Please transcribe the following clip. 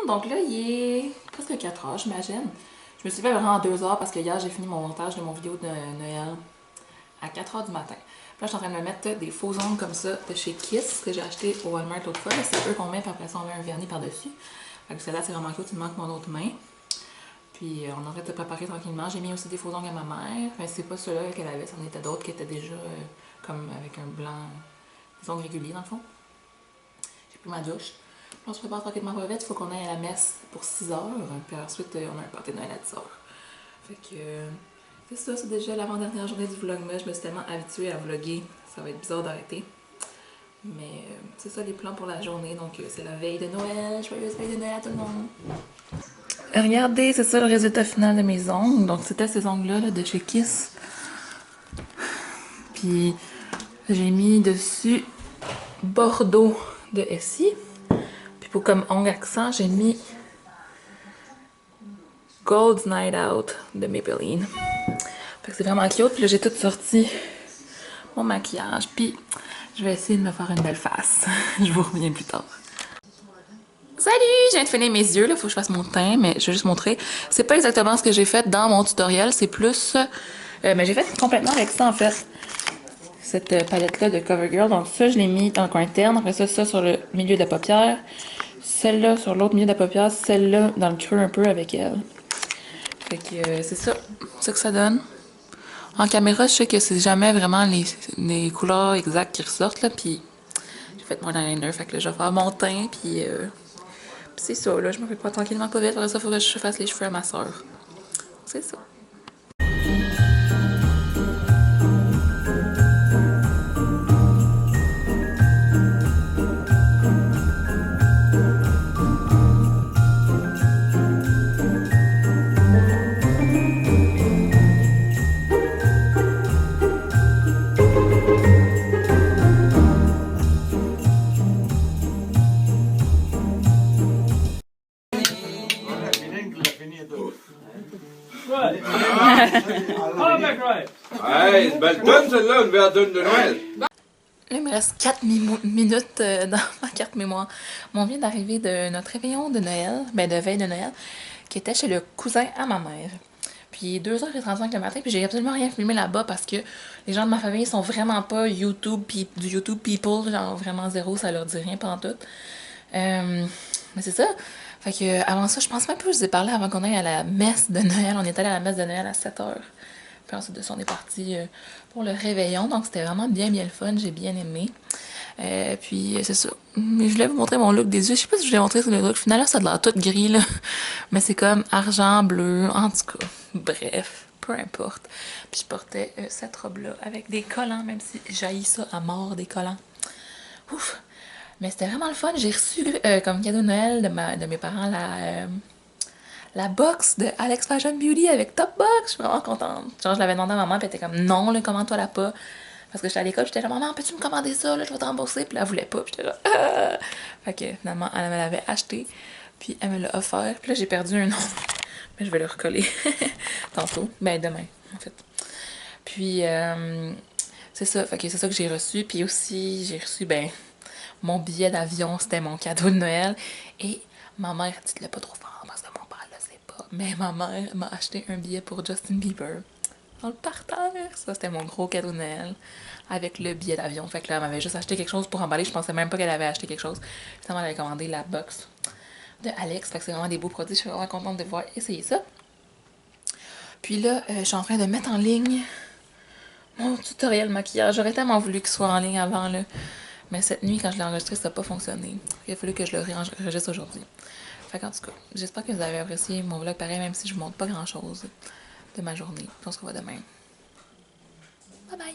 Donc là, il est presque 4 heures, j'imagine. Je me suis fait vraiment en 2 heures parce que hier, j'ai fini mon montage de mon vidéo de Noël à 4 heures du matin. Puis là, je suis en train de me mettre des faux ongles comme ça de chez Kiss que j'ai acheté au Walmart l'autre fois. C'est eux qu'on met, puis après ça, on met un vernis par-dessus. Fait que celle-là, c'est vraiment cool, il me manque mon autre main. Puis on est en train de se préparer tranquillement. J'ai mis aussi des faux ongles à ma mère. Enfin, c'est pas ceux-là qu'elle avait, c'en était d'autres qui étaient déjà comme avec un blanc, des ongles réguliers dans le fond. J'ai pris ma douche. Puis on se prépare tranquillement pas vite. Il faut qu'on aille à la messe pour 6 heures. Puis ensuite, on a un party de Noël à 10 heures. Fait que c'est ça, c'est déjà l'avant-dernière journée du vlogmas. Je me suis tellement habituée à vlogger, ça va être bizarre d'arrêter. Mais c'est ça les plans pour la journée. Donc c'est la veille de Noël. Joyeuse veille de Noël à tout le monde. Regardez, c'est ça le résultat final de mes ongles. Donc c'était ces ongles-là là, de chez Kiss. Puis j'ai mis dessus Bordeaux de Essie. Puis pour comme ongle accent, j'ai mis Gold Night Out de Maybelline. Fait que c'est vraiment cute. Puis là j'ai tout sorti mon maquillage. Puis je vais essayer de me faire une belle face. Je vous reviens plus tard. Salut! Je viens de finir mes yeux, là, faut que je fasse mon teint, mais je vais juste montrer. C'est pas exactement ce que j'ai fait dans mon tutoriel, c'est plus... mais j'ai fait complètement avec ça, en fait. Cette palette-là de CoverGirl. Donc ça, je l'ai mis dans le coin interne. Après ça, ça sur le milieu de la paupière. Celle-là sur l'autre milieu de la paupière. Celle-là dans le creux un peu avec elle. Fait que c'est ça. C'est ça que ça donne. En caméra, je sais que c'est jamais vraiment les couleurs exactes qui ressortent, là, puis j'ai fait mon eyeliner, fait que là, je vais faire mon teint, puis c'est ça, là, je me prépare tranquillement pas vite, après ça, il faudrait que je fasse les cheveux à ma soeur. C'est ça. Hey, c'est belle tonne celle-là, une belle tonne de Noël. Là, il me reste 4 minutes dans ma carte mémoire. On vient d'arriver de notre réveillon de Noël, ben de veille de Noël, qui était chez le cousin à ma mère. Puis 2h35 le matin, puis j'ai absolument rien filmé là-bas parce que les gens de ma famille sont vraiment pas du YouTube people, genre vraiment zéro, ça leur dit rien pendant tout. Mais c'est ça. Fait que avant ça, je pense même pas que je vous ai parlé avant qu'on aille à la messe de Noël. On est allé à la messe de Noël à 7h. Puis ensuite de ça, on est parti pour le réveillon. Donc c'était vraiment bien le fun, j'ai bien aimé. Puis c'est ça. Mais je voulais vous montrer mon look des yeux. Je sais pas si je vous l'ai montré sur le look final, là, ça a l'air tout gris, là. Mais c'est comme argent, bleu, en tout cas. Bref, peu importe. Puis je portais cette robe-là avec des collants, même si j'haïs ça à mort, des collants. Ouf! Mais c'était vraiment le fun. J'ai reçu comme cadeau de Noël de mes parents la box de Alex Fashion Beauty avec Top Box. Je suis vraiment contente. Genre, je l'avais demandé à maman, puis elle était comme non, là, commande-toi la pas. Parce que j'étais à l'école, j'étais là, maman, peux-tu me commander ça, là, je vais te rembourser. Puis là, elle voulait pas, puis j'étais là, ah! Fait que finalement, elle me l'avait acheté, puis elle me l'a offert. Puis là, j'ai perdu un nom, mais je vais le recoller tantôt. Ben, demain, en fait. Puis, c'est ça, fait que c'est ça que j'ai reçu. Puis aussi, j'ai reçu, ben, mon billet d'avion, c'était mon cadeau de Noël. Et ma mère, dites-le pas trop fort parce que mon père le sait pas. Mais ma mère m'a acheté un billet pour Justin Bieber. Dans le parterre. Ça, c'était mon gros cadeau de Noël. Avec le billet d'avion. Fait que là, elle m'avait juste acheté quelque chose pour emballer. Je pensais même pas qu'elle avait acheté quelque chose. Finalement, elle avait commandé la box de Alex. Fait que c'est vraiment des beaux produits. Je suis vraiment contente de pouvoir essayer ça. Puis là, je suis en train de mettre en ligne mon tutoriel maquillage. J'aurais tellement voulu qu'il soit en ligne avant, là. Mais cette nuit, quand je l'ai enregistré, ça n'a pas fonctionné. Il a fallu que je le réenregistre aujourd'hui. Fait qu'en tout cas, j'espère que vous avez apprécié mon vlog pareil, même si je vous montre pas grand chose de ma journée. On se revoit demain. Bye bye!